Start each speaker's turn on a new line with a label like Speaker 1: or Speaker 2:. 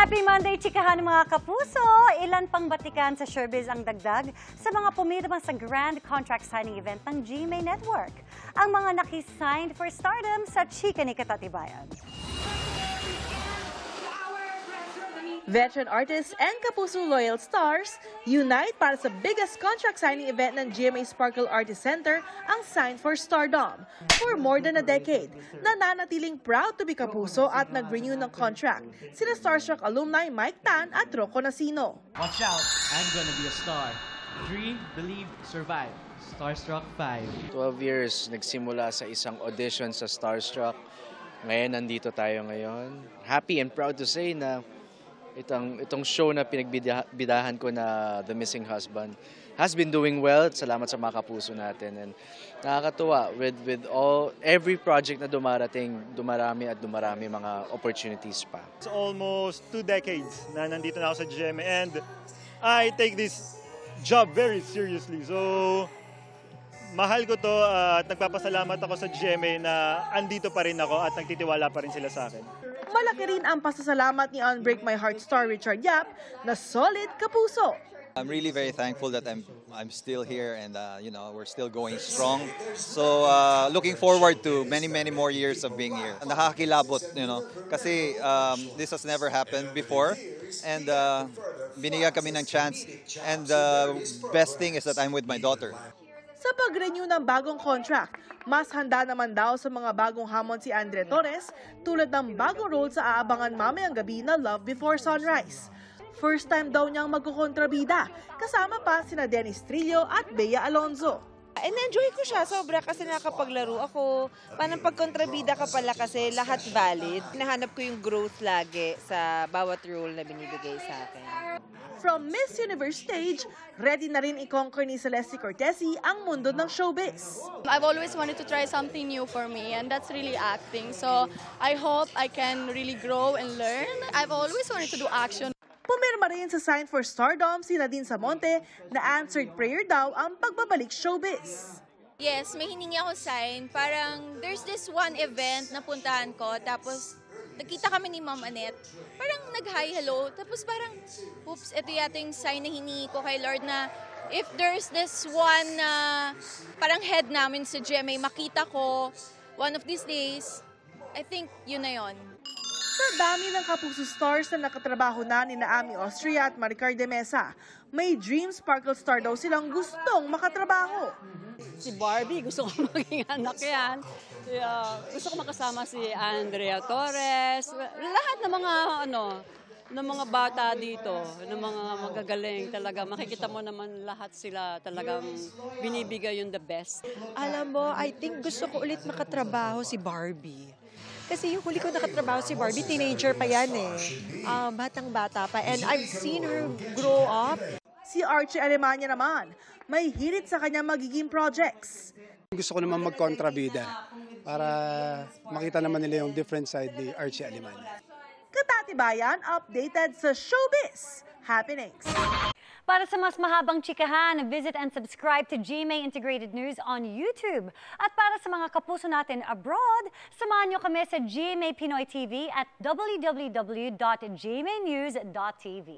Speaker 1: Happy Monday, chikahan mga kapuso! Ilan pang batikan sa showbiz ang dagdag sa mga pumirma sa grand contract signing event ng GMA Network. Ang mga nakisigned for stardom sa chika ni Katatibayan.
Speaker 2: Veteran artists and Kapuso loyal stars unite para sa biggest contract signing event ng GMA Sparkle Artist Center, ang Sign for Stardom. For more than a decade, nananatiling proud to be Kapuso at nag-renew ng contract sina Starstruck alumni Mike Tan at Rocco Nacino.
Speaker 3: Watch out, I'm gonna be a star. Dream, believe, survive. Starstruck 5.
Speaker 4: 12 years nagsimula sa isang audition sa Starstruck. Ngayon, nandito tayo ngayon. Happy and proud to say na itong show na pinagbidahan ko na The Missing Husband has been doing well. Salamat sa mga kapuso natin. And nakakatuwa with every project na dumarami mga opportunities pa.
Speaker 5: It's almost 2 decades na nandito na ako sa GMA and I take this job very seriously. So, mahal ko to at nagpapasalamat ako sa GMA na andito pa rin ako at nagtitiwala pa rin sila sa akin.
Speaker 2: Malaki rin ang pasasalamat ni Unbreak My Heart star Richard Yap na solid Kapuso.
Speaker 6: I'm really very thankful that I'm still here and we're still going strong. So looking forward to many more years of being here. Nakakakilabot, kasi this has never happened before and binigyan kami ng chance and the best thing is that I'm with my daughter.
Speaker 2: Sa pag-renew ng bagong contract, mas handa naman daw sa mga bagong hamon si Andre Torres tulad ng bagong role sa aabangan mamayang gabi na Love Before Sunrise. First time daw niyang magkukontrabida, kasama pa sina Dennis Trillo at Bea Alonzo.
Speaker 7: And-enjoy ko siya sobra kasi nakapaglaro ako. Parang pagkontrabida ka pala kasi lahat valid. Nahanap ko yung growth lagi sa bawat role na binibigay sa akin.
Speaker 2: From Miss Universe stage, ready na rin i-conquer ni Celeste Cortesi ang mundo ng showbiz.
Speaker 8: I've always wanted to try something new for me and that's really acting. So I hope I can really grow and learn. I've always wanted to do action.
Speaker 2: Pumirma rin sa Sign for Stardom si Nadine Samonte na answered prayer daw ang pagbabalik showbiz.
Speaker 9: Yes, may hiningi ako sign. Parang there's this one event na puntahan ko, tapos nagkita kami ni Ma'am Annette. Parang nag-hi, hello. Tapos parang, oops, ito yata yung sign na hiningi ko kay Lord na if there's this one parang head namin sa GMA, makita ko one of these days, I think yun na yun.
Speaker 2: Sa dami ng Kapuso stars na nakatrabaho na ni Ami Austria at Maricar de Mesa, may Dream Sparkle star daw silang gustong makatrabaho.
Speaker 10: Si Barbie, gusto ko maging anak yan. Gusto ko makasama si Andrea Torres. Lahat ng mga bata dito, ng mga magagaling talaga. Makikita mo naman lahat sila talagang binibigay yung the best.
Speaker 7: Alam mo, I think gusto ko ulit makatrabaho si Barbie. Kasi yung huli ko nakatrabaho si Barbie, teenager pa yan eh. Batang-bata pa. And I've seen her grow up.
Speaker 2: Si Archie Alemania naman, may hirit sa kanya magiging projects.
Speaker 11: Gusto ko naman magkontrabida para makita naman nila yung different side ni Archie Alemania.
Speaker 2: Katatibayan, updated sa showbiz happenings.
Speaker 1: Para sa mas mahabang chikahan, visit and subscribe to GMA Integrated News on YouTube. At para sa mga kapuso natin abroad, samahan nyo kami sa GMA Pinoy TV at www.gmanews.tv.